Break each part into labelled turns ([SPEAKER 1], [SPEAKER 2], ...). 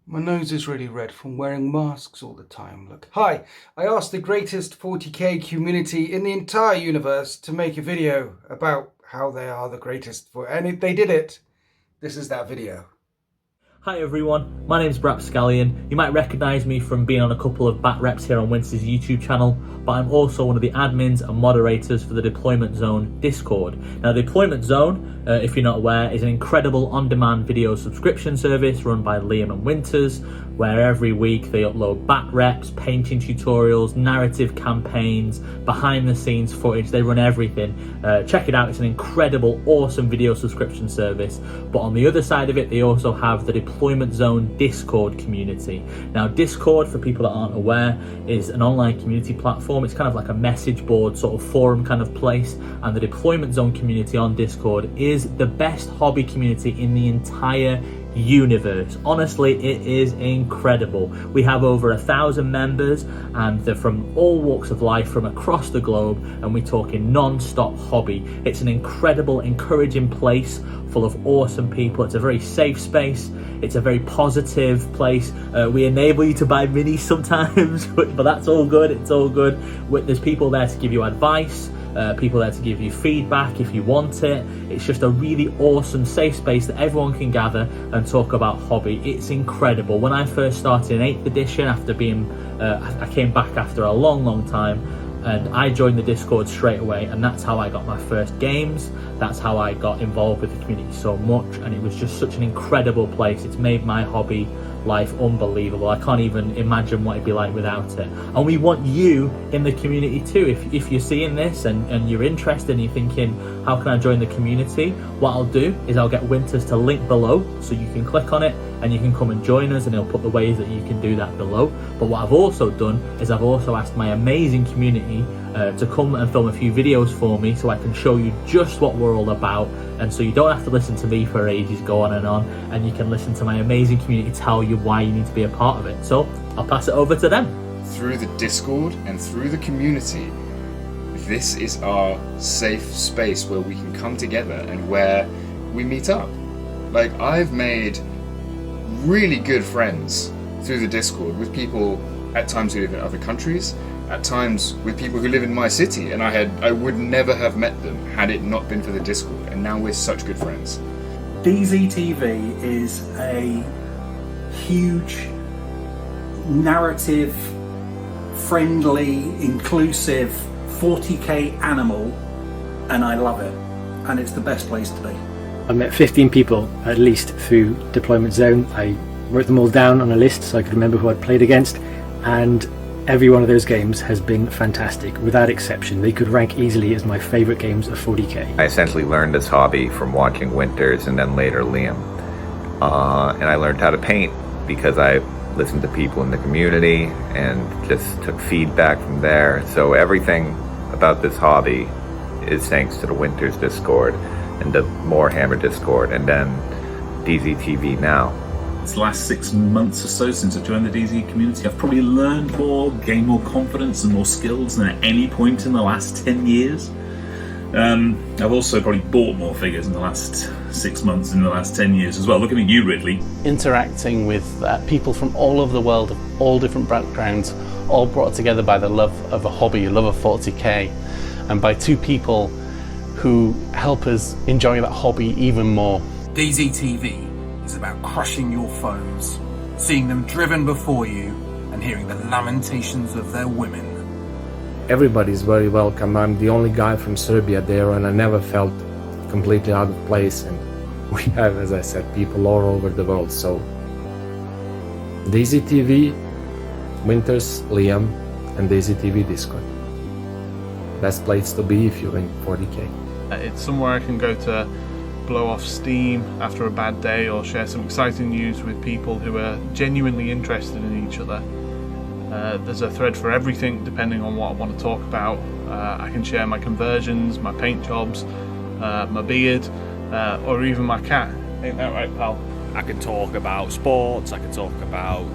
[SPEAKER 1] My nose is really red from wearing masks all the time. Look. Hi, I asked the greatest 40k community in the entire universe to make a video about how they are the greatest and they did it. This is that video.
[SPEAKER 2] Hi everyone, my name's Brap. You might recognise me from being on a couple of bat reps here on Winter's YouTube channel, but I'm also one of the admins and moderators for the Deployment Zone Discord. Now the Deployment Zone, if you're not aware, is an incredible on-demand video subscription service run by Liam and Winters, where every week they upload bat reps, painting tutorials, narrative campaigns, behind the scenes footage. They run everything. Check it out, it's an incredible, awesome video subscription service. But on the other side of it, they also have the Deployment Zone Discord community. Now Discord, for people that aren't aware, is an online community platform. It's kind of like a message board, sort of forum kind of place, and the Deployment Zone community on Discord is the best hobby community in the entire universe. Honestly, it is incredible. We have over 1,000 members and they're from all walks of life from across the globe, and we're talking non-stop hobby. It's an incredible, encouraging place full of awesome people. It's a very safe space. It's a very positive place. We enable you to buy minis sometimes, but that's all good. It's all good. There's people there to give you advice, people there to give you feedback if you want it. It's just a really awesome safe space that everyone can gather and talk about hobby. It's incredible. When I first started in 8th edition, after being I came back after a long time, and I joined the Discord straight away, and that's how I got my first games. That's how I got involved with the community so much, and it was just such an incredible place. It's made my hobby life unbelievable. I can't even imagine what it'd be like without it. And we want you in the community too. If you're seeing this and you're interested and you're thinking, how can I join the community? What I'll do is I'll get Winters to link below, so you can click on it and you can come and join us, and he'll put the ways that you can do that below. But what I've also done is I've also asked my amazing community to come and film a few videos for me, so I can show you just what we're all about, and so you don't have to listen to me for ages go on, and you can listen to my amazing community tell you why you need to be a part of it. So I'll pass it over to them.
[SPEAKER 3] Through the Discord and through the community, this is our safe space where we can come together and where we meet up. Like, I've made really good friends through the Discord with people at times who live in other countries, at times with people who live in my city, and I would never have met them had it not been for the Discord, and now we're such good friends.
[SPEAKER 4] DZTV is a huge, narrative, friendly, inclusive 40k animal, and I love it, and it's the best place to be.
[SPEAKER 5] I met 15 people at least through Deployment Zone. I wrote them all down on a list so I could remember who I'd played against, and every one of those games has been fantastic, without exception. They could rank easily as my favourite games of 40k.
[SPEAKER 6] I essentially learned this hobby from watching Winters and then later Liam. And I learned how to paint because I listened to people in the community and just took feedback from there. So everything about this hobby is thanks to the Winters Discord and the Warhammer Discord, and then DZTV now.
[SPEAKER 7] It's the last 6 months or so since I joined the DZ community. I've probably learned more, gained more confidence and more skills than at any point in the last 10 years. I've also probably bought more figures in the last 6 months in the last 10 years as well. Looking at you, Ridley.
[SPEAKER 8] Interacting with people from all over the world, of all different backgrounds, all brought together by the love of a hobby, love of 40k, and by two people who help us enjoy that hobby even more.
[SPEAKER 9] DZTV is about crushing your foes, seeing them driven before you, and hearing the lamentations of their women.
[SPEAKER 10] Everybody's very welcome. I'm the only guy from Serbia there, and I never felt completely out of place. And we have, as I said, people all over the world. So DZTV, Winters, Liam, and DZTV Discord. Best place to be if you're in 40k.
[SPEAKER 11] It's somewhere I can go to blow off steam after a bad day, or share some exciting news with people who are genuinely interested in each other. There's a thread for everything depending on what I want to talk about. I can share my conversions, my paint jobs, my beard, or even my cat. Ain't that right, pal?
[SPEAKER 12] I can talk about sports, I can talk about,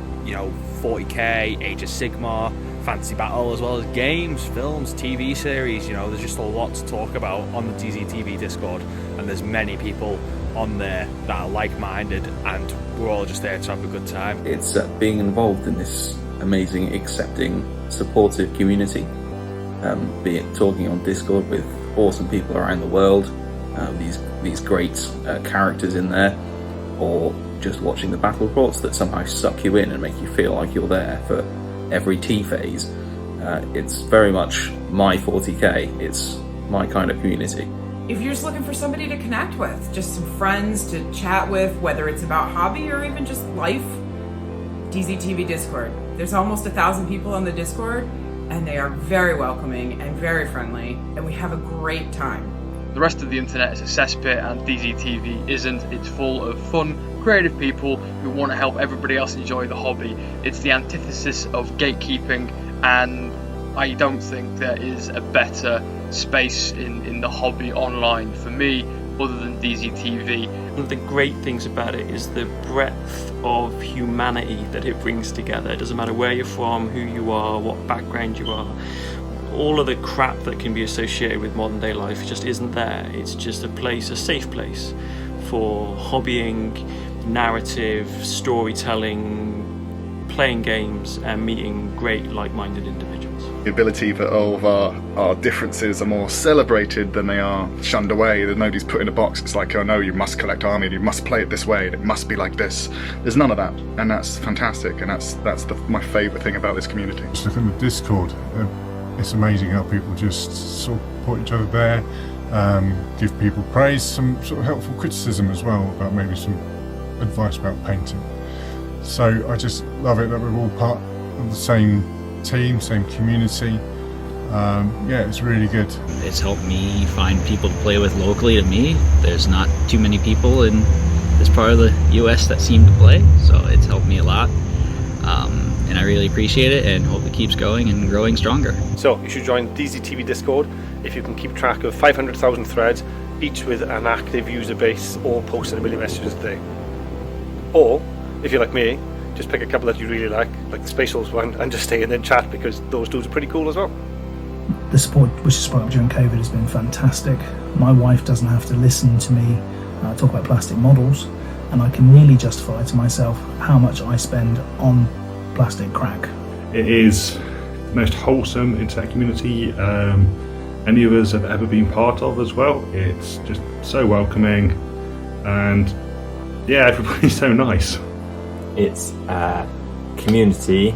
[SPEAKER 12] 40k, Age of Sigmar, Fantasy Battle, as well as games, films, TV series. There's just a lot to talk about on the DZTV Discord, and there's many people on there that are like-minded, and we're all just there to have a good time.
[SPEAKER 13] It's being involved in this amazing, accepting, supportive community, be it talking on Discord with awesome people around the world, these great characters in there, or just watching the battle reports that somehow suck you in and make you feel like you're there for every T phase. It's very much my 40k, it's my kind of community.
[SPEAKER 14] If you're just looking for somebody to connect with, just some friends to chat with, whether it's about hobby or even just life, DZTV Discord. There's almost 1,000 people on the Discord, and they are very welcoming and very friendly, and we have a great time.
[SPEAKER 15] The rest of the internet is a cesspit, and DZTV isn't. It's full of fun, creative people who want to help everybody else enjoy the hobby. It's the antithesis of gatekeeping, and I don't think there is a better space in the hobby online for me other than DZTV.
[SPEAKER 16] One of the great things about it is the breadth of humanity that it brings together. It doesn't matter where you're from, who you are, what background you are. All of the crap that can be associated with modern day life just isn't there. It's just a place, a safe place for hobbying, narrative, storytelling, playing games and meeting great like-minded individuals.
[SPEAKER 17] The ability that all of our differences are more celebrated than they are shunned away. That nobody's put in a box. It's like, oh no, you must collect army, you must play it this way, and it must be like this. There's none of that, and that's fantastic, and that's my favourite thing about this community.
[SPEAKER 18] Just look at the Discord. It's amazing how people just support each other there, give people praise, some sort of helpful criticism as well about maybe some advice about painting. So I just love it that we're all part of the same team, same community. Yeah, it's really good.
[SPEAKER 19] It's helped me find people to play with locally to me. There's not too many people in this part of the US that seem to play, so it's helped me a lot. And I really appreciate it and hope it keeps going and growing stronger.
[SPEAKER 20] So you should join DZTV Discord if you can keep track of 500,000 threads, each with an active user base, or posting 1 million messages a day. Or, if you're like me, just pick a couple that you really like the Space Wolves one, and just stay in and chat, because those dudes are pretty cool as well.
[SPEAKER 21] The support which is sprung up during COVID has been fantastic. My wife doesn't have to listen to me talk about plastic models, and I can really justify to myself how much I spend on plastic crack.
[SPEAKER 22] It is the most wholesome internet community any of us have ever been part of as well. It's just so welcoming, and yeah, everybody's so nice.
[SPEAKER 23] It's a community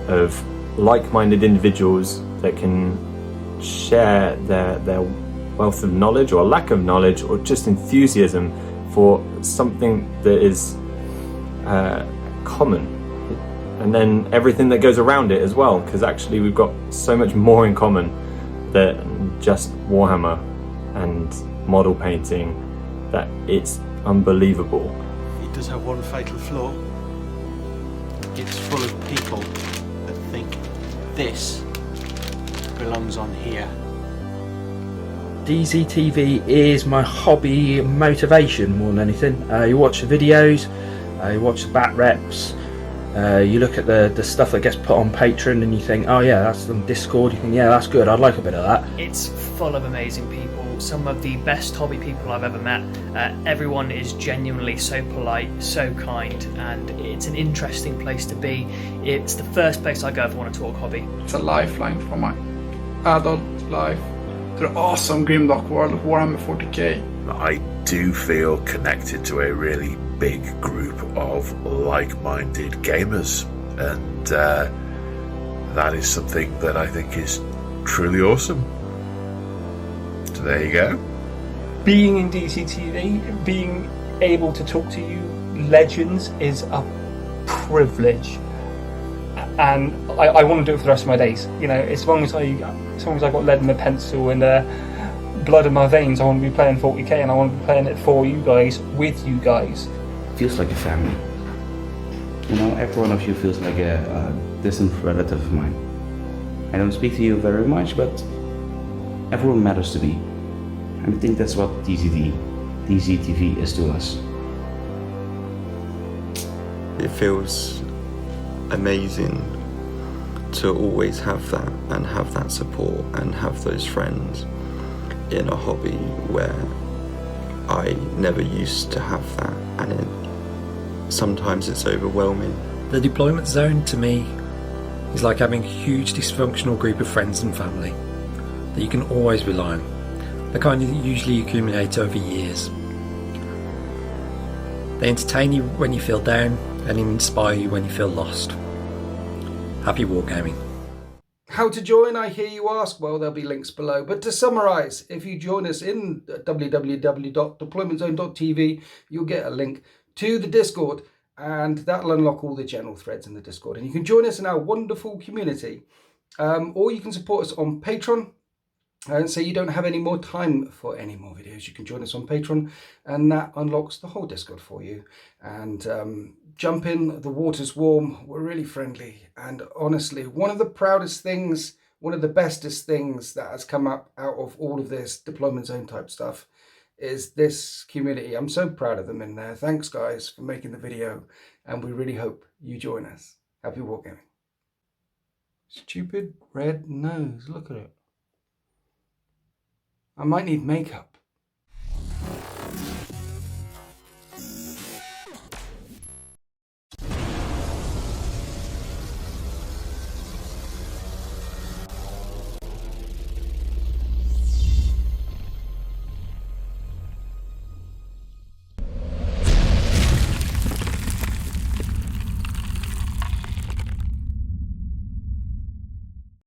[SPEAKER 23] of like-minded individuals that can share their wealth of knowledge or lack of knowledge or just enthusiasm for something that is common, and then everything that goes around it as well, because actually we've got so much more in common than just Warhammer and model painting that it's unbelievable.
[SPEAKER 24] It does have one fatal flaw. It's full of people that think this belongs on here.
[SPEAKER 25] DZTV is my hobby motivation more than anything. You watch the videos, you watch the bat reps, you look at the stuff that gets put on Patreon and you think, oh yeah, that's on Discord, you think, yeah, that's good, I'd like a bit of that.
[SPEAKER 26] It's full of amazing people, some of the best hobby people I've ever met. Everyone is genuinely so polite, so kind, and it's an interesting place to be. It's the first place I go if I want to talk hobby.
[SPEAKER 27] It's a lifeline for my adult life to the awesome grimdark world of Warhammer 40k.
[SPEAKER 28] I do feel connected to a really big group of like-minded gamers, and that is something that I think is truly awesome. So there you go.
[SPEAKER 29] Being in DZTV, being able to talk to you legends is a privilege, and I want to do it for the rest of my days. You know, as long as I got lead in the pencil and blood in my veins, I want to be playing 40k, and I want to be playing it for you guys, with you guys.
[SPEAKER 30] Feels like a family. You know, every one of you feels like a distant relative of mine. I don't speak to you very much, but everyone matters to me. And I think that's what DZTV is to us.
[SPEAKER 31] It feels amazing to always have that, and have that support, and have those friends in a hobby where I never used to have that, and sometimes it's overwhelming.
[SPEAKER 1] The deployment zone to me is like having a huge dysfunctional group of friends and family that you can always rely on. The kind that usually accumulate over years. They entertain you when you feel down and inspire you when you feel lost. Happy wargaming.
[SPEAKER 2] How to join, I hear you ask? Well, there'll be links below. But to summarise, if you join us in www.deploymentzone.tv, you'll get a link to the Discord, and that'll unlock all the general threads in the Discord. And you can join us in our wonderful community, or you can support us on Patreon. And so you don't have any more time for any more videos, you can join us on Patreon, and that unlocks the whole Discord for you. And jump in, the water's warm, we're really friendly, and honestly, one of the proudest things, one of the bestest things that has come up out of all of this deployment zone type stuff is this community. I'm so proud of them in there. Thanks guys for making the video, and we really hope you join us. Happy wargaming. Stupid red nose, look at it. I might need makeup.